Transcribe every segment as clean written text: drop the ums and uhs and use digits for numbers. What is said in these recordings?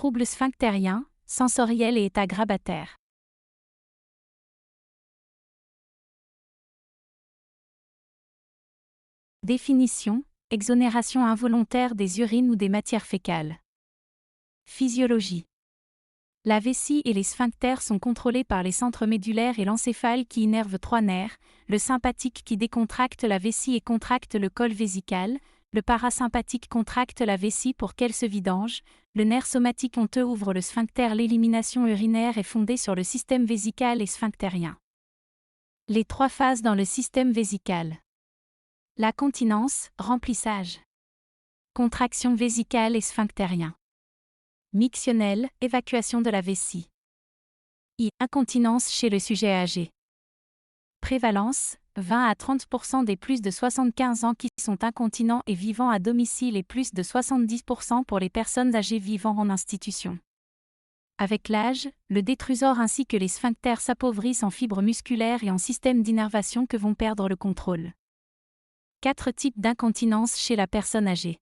Troubles sphinctériens, sensoriels et état grabataire. Définition, exonération involontaire des urines ou des matières fécales. Physiologie. La vessie et les sphincters sont contrôlés par les centres médulaires et l'encéphale qui innervent trois nerfs, le sympathique qui décontracte la vessie et contracte le col vésical, le parasympathique contracte la vessie pour qu'elle se vidange, le nerf somatique honteux ouvre le sphincter. L'élimination urinaire est fondée sur le système vésical et sphinctérien. Les trois phases dans le système vésical. La continence, remplissage. Contraction vésicale et sphinctérien. Mictionnel, évacuation de la vessie. Incontinence chez le sujet âgé. Prévalence, 20 à 30% des plus de 75 ans qui sont incontinents et vivant à domicile et plus de 70% pour les personnes âgées vivant en institution. Avec l'âge, le détrusor ainsi que les sphincters s'appauvrissent en fibres musculaires et en système d'innervation que vont perdre le contrôle. 4 types d'incontinence chez la personne âgée.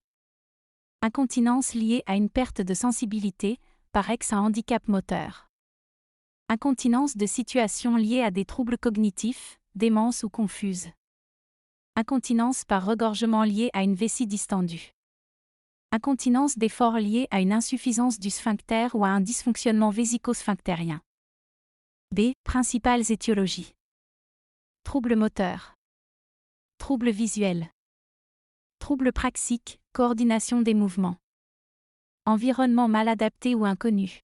Incontinence liée à une perte de sensibilité, par ex un handicap moteur. Incontinence de situation liée à des troubles cognitifs, démence ou confuse. Incontinence par regorgement liée à une vessie distendue. Incontinence d'effort liée à une insuffisance du sphincter ou à un dysfonctionnement vésico-sphinctérien. Principales étiologies. Troubles moteurs. Troubles visuels. Troubles praxiques, coordination des mouvements. Environnement mal adapté ou inconnu.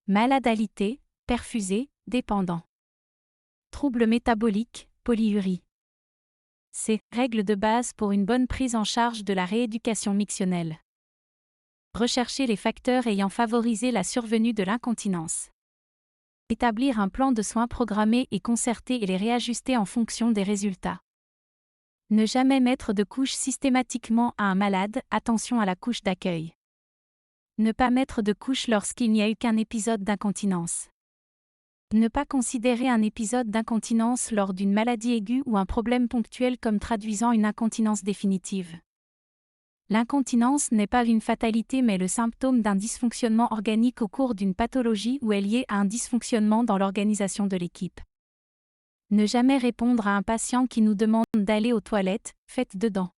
Malade alité, perfusé, dépendant. Troubles métaboliques, polyurie. Règles de base pour une bonne prise en charge de la rééducation mictionnelle. Rechercher les facteurs ayant favorisé la survenue de l'incontinence. Établir un plan de soins programmé et concerté et les réajuster en fonction des résultats. Ne jamais mettre de couche systématiquement à un malade, attention à la couche d'accueil. Ne pas mettre de couche lorsqu'il n'y a eu qu'un épisode d'incontinence. Ne pas considérer un épisode d'incontinence lors d'une maladie aiguë ou un problème ponctuel comme traduisant une incontinence définitive. L'incontinence n'est pas une fatalité mais le symptôme d'un dysfonctionnement organique au cours d'une pathologie ou est lié à un dysfonctionnement dans l'organisation de l'équipe. Ne jamais répondre à un patient qui nous demande d'aller aux toilettes, faites dedans.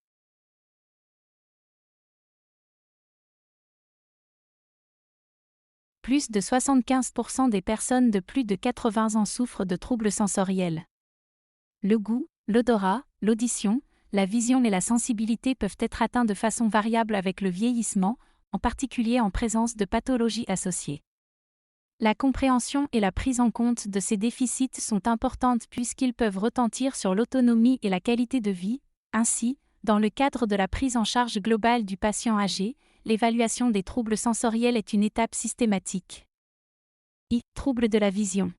Plus de 75% des personnes de plus de 80 ans souffrent de troubles sensoriels. Le goût, l'odorat, l'audition, la vision et la sensibilité peuvent être atteints de façon variable avec le vieillissement, en particulier en présence de pathologies associées. La compréhension et la prise en compte de ces déficits sont importantes puisqu'ils peuvent retentir sur l'autonomie et la qualité de vie. Ainsi, dans le cadre de la prise en charge globale du patient âgé, l'évaluation des troubles sensoriels est une étape systématique. Troubles de la vision.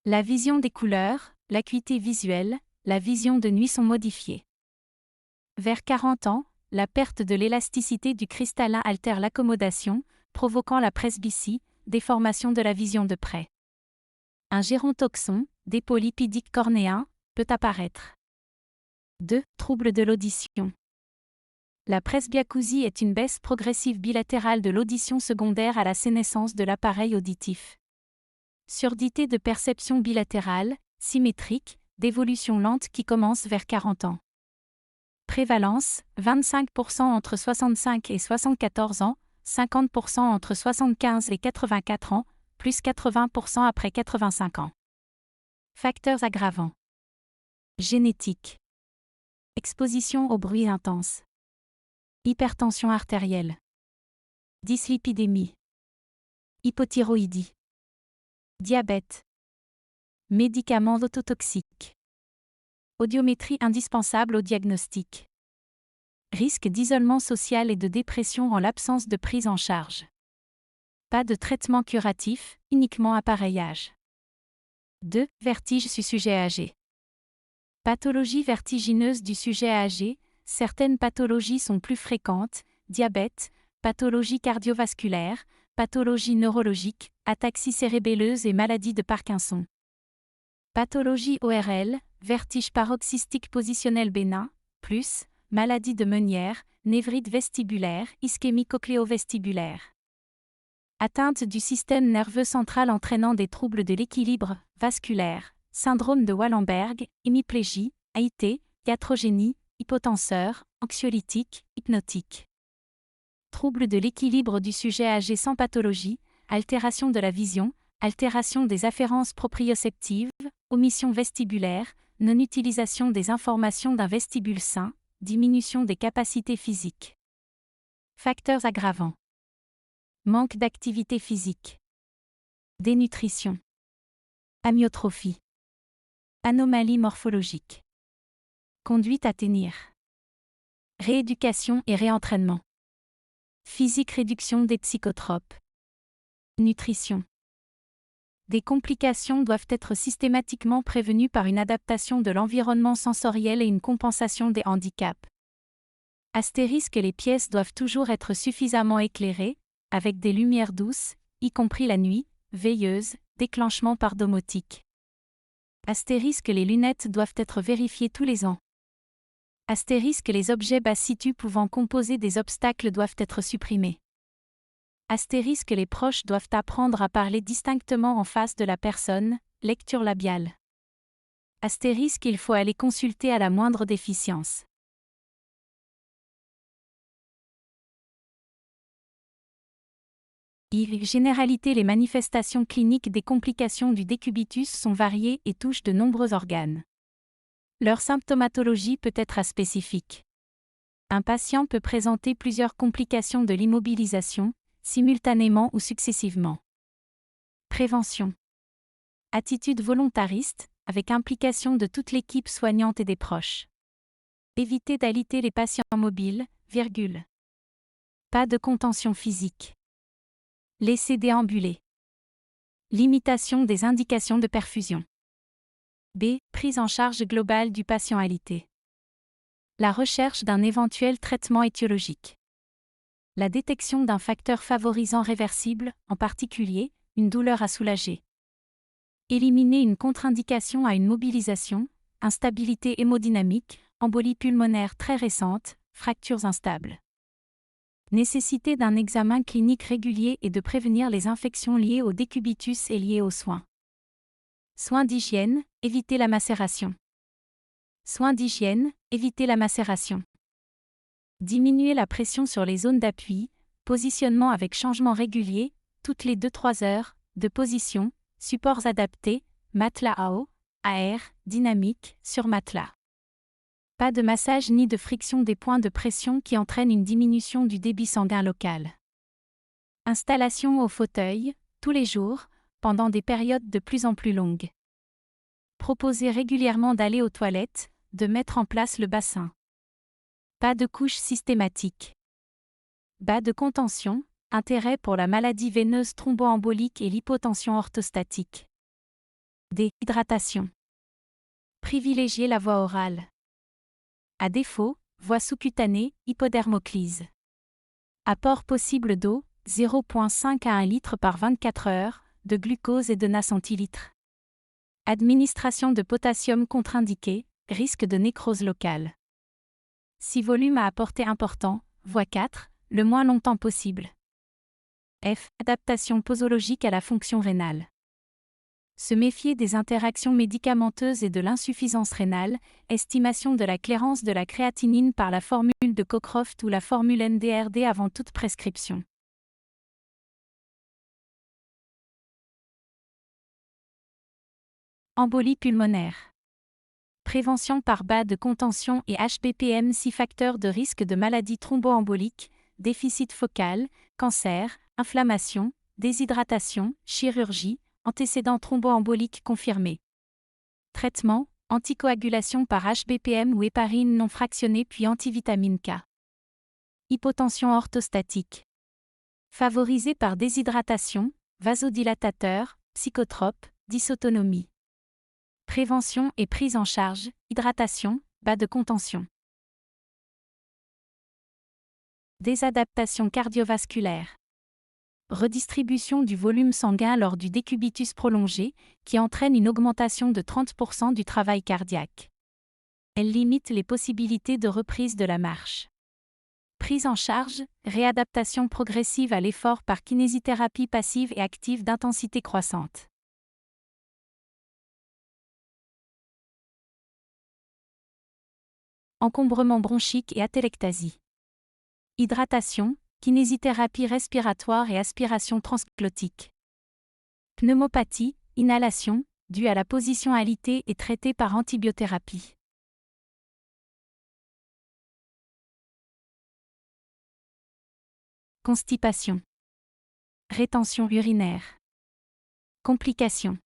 La vision des couleurs, l'acuité visuelle, la vision de nuit sont modifiées. Vers 40 ans, la perte de l'élasticité du cristallin altère l'accommodation, provoquant la presbytie, déformation de la vision de près. Un gérontoxon, dépôt lipidique cornéen, peut apparaître. Troubles de l'audition. La presbyacousie est une baisse progressive bilatérale de l'audition secondaire à la sénescence de l'appareil auditif. Surdité de perception bilatérale, symétrique, d'évolution lente qui commence vers 40 ans. Prévalence, 25% entre 65 et 74 ans, 50% entre 75 et 84 ans, plus 80% après 85 ans. Facteurs aggravants. Génétique. Exposition au bruit intense. Hypertension artérielle. Dyslipidémie. Hypothyroïdie. Diabète. Médicaments ototoxiques. Audiométrie indispensable au diagnostic. Risque d'isolement social et de dépression en l'absence de prise en charge. Pas de traitement curatif, uniquement appareillage. Vertige du sujet âgé. Pathologie vertigineuse du sujet âgé, certaines pathologies sont plus fréquentes, diabète, pathologie cardiovasculaire, pathologie neurologique, ataxie cérébelleuse et maladie de Parkinson. Pathologie ORL, vertige paroxystique positionnel bénin, plus, maladie de Meunière, névrite vestibulaire, ischémie cochléo-vestibulaire. Atteinte du système nerveux central entraînant des troubles de l'équilibre vasculaire, syndrome de Wallenberg, hémiplégie, AIT, iatrogénie, hypotenseur, anxiolytique, hypnotique. Troubles de l'équilibre du sujet âgé sans pathologie, altération de la vision, altération des afférences proprioceptives, omission vestibulaire, non-utilisation des informations d'un vestibule sain, diminution des capacités physiques. Facteurs aggravants. Manque d'activité physique. Dénutrition. Amyotrophie. Anomalie morphologique. Conduite à tenir. Rééducation et réentraînement. Physique réduction des psychotropes. Nutrition. Des complications doivent être systématiquement prévenues par une adaptation de l'environnement sensoriel et une compensation des handicaps. Astérisque, les pièces doivent toujours être suffisamment éclairées, avec des lumières douces, y compris la nuit, veilleuse, déclenchement par domotique. Astérisque, les lunettes doivent être vérifiées tous les ans. Astérisque, les objets bas situ pouvant composer des obstacles doivent être supprimés. Astérisque, les proches doivent apprendre à parler distinctement en face de la personne, lecture labiale. Astérisque, il faut aller consulter à la moindre déficience. Généralité, les manifestations cliniques des complications du décubitus sont variées et touchent de nombreux organes. Leur symptomatologie peut être aspécifique. Un patient peut présenter plusieurs complications de l'immobilisation, simultanément ou successivement. Prévention. Attitude volontariste, avec implication de toute l'équipe soignante et des proches. Éviter d'aliter les patients mobiles, Pas de contention physique. Laisser déambuler. Limitation des indications de perfusion. B. Prise en charge globale du patient alité. La recherche d'un éventuel traitement étiologique. La détection d'un facteur favorisant réversible, en particulier, une douleur à soulager. Éliminer une contre-indication à une mobilisation, instabilité hémodynamique, embolie pulmonaire très récente, fractures instables. Nécessité d'un examen clinique régulier et de prévenir les infections liées au décubitus et liées aux soins. Soins d'hygiène, éviter la macération. Soins d'hygiène, éviter la macération. Diminuer la pression sur les zones d'appui, positionnement avec changement régulier, toutes les 2-3 heures, de position, supports adaptés, matelas à eau, à air, dynamique, sur matelas. Pas de massage ni de friction des points de pression qui entraînent une diminution du débit sanguin local. Installation au fauteuil, tous les jours, pendant des périodes de plus en plus longues. Proposer régulièrement d'aller aux toilettes, de mettre en place le bassin. Pas de couche systématique. Bas de contention, intérêt pour la maladie veineuse thromboembolique et l'hypotension orthostatique. Hydratation. Privilégier la voie orale. À défaut, voie sous-cutanée, hypodermoclyse. Apport possible d'eau, 0,5 à 1 litre par 24 heures, de glucose et de NA centilitres. Administration de potassium contre-indiqué, risque de nécrose locale. Si volume à apporter important, voie 4, le moins longtemps possible. F. Adaptation posologique à la fonction rénale. Se méfier des interactions médicamenteuses et de l'insuffisance rénale, estimation de la clairance de la créatinine par la formule de Cockcroft ou la formule NDRD avant toute prescription. Embolie pulmonaire. Prévention par bas de contention et HBPM 6 facteurs de risque de maladie thromboembolique, déficit focal, cancer, inflammation, déshydratation, chirurgie, antécédents thromboemboliques confirmés. Traitement, anticoagulation par HBPM ou héparine non fractionnée puis antivitamine K. Hypotension orthostatique. Favorisée par déshydratation, vasodilatateur, psychotrope, dysautonomie. Prévention et prise en charge, hydratation, bas de contention. Désadaptation cardiovasculaire. Redistribution du volume sanguin lors du décubitus prolongé, qui entraîne une augmentation de 30% du travail cardiaque. Elle limite les possibilités de reprise de la marche. Prise en charge, réadaptation progressive à l'effort par kinésithérapie passive et active d'intensité croissante. Encombrement bronchique et atélectasie. Hydratation, kinésithérapie respiratoire et aspiration transglottique. Pneumopathie, inhalation, due à la position alitée et traitée par antibiothérapie. Constipation. Rétention urinaire. Complications.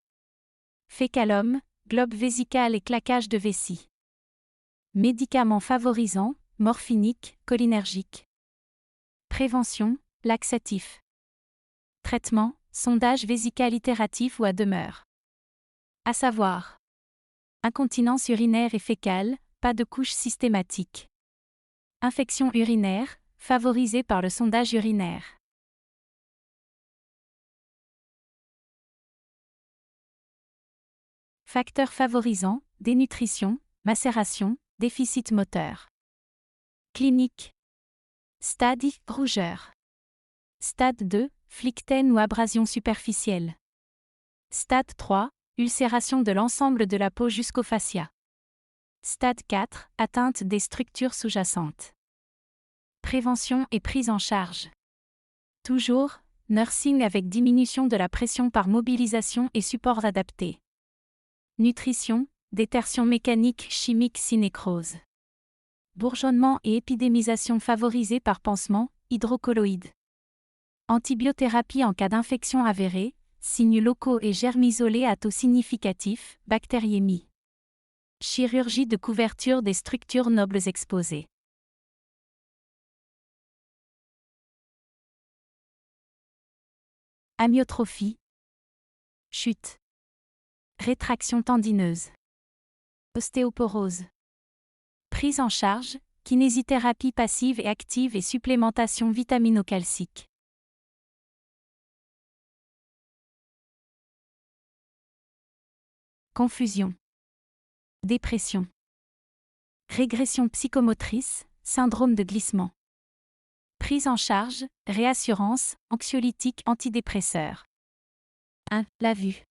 Fécalome, globe vésical et claquage de vessie. Médicaments favorisants, morphiniques, cholinergiques. Prévention, laxatif. Traitement, sondage vésical itératif ou à demeure. À savoir. Incontinence urinaire et fécale, pas de couche systématique. Infection urinaire, favorisée par le sondage urinaire. Facteurs favorisants, dénutrition, macération, déficit moteur. Clinique. Stade I, rougeur. Stade 2, phlyctène ou abrasion superficielle. Stade 3, ulcération de l'ensemble de la peau jusqu'au fascia. Stade 4, atteinte des structures sous-jacentes. Prévention et prise en charge. Toujours, nursing avec diminution de la pression par mobilisation et supports adaptés. Nutrition, détertion mécanique chimique synécrose. Bourgeonnement et épidémisation favorisée par pansement, hydrocolloïdes. Antibiothérapie en cas d'infection avérée, signes locaux et germes isolés à taux significatif, bactériémie. Chirurgie de couverture des structures nobles exposées. Amyotrophie. Chute. Rétraction tendineuse. Ostéoporose. Prise en charge, kinésithérapie passive et active et supplémentation vitamino-calcique. Confusion. Dépression. Régression psychomotrice, syndrome de glissement. Prise en charge, réassurance, anxiolytique antidépresseur. 1. La vue.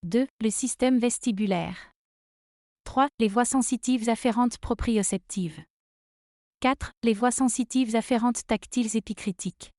2. Le système vestibulaire. 3. Les voies sensitives afférentes proprioceptives. 4. Les voies sensitives afférentes tactiles épicritiques.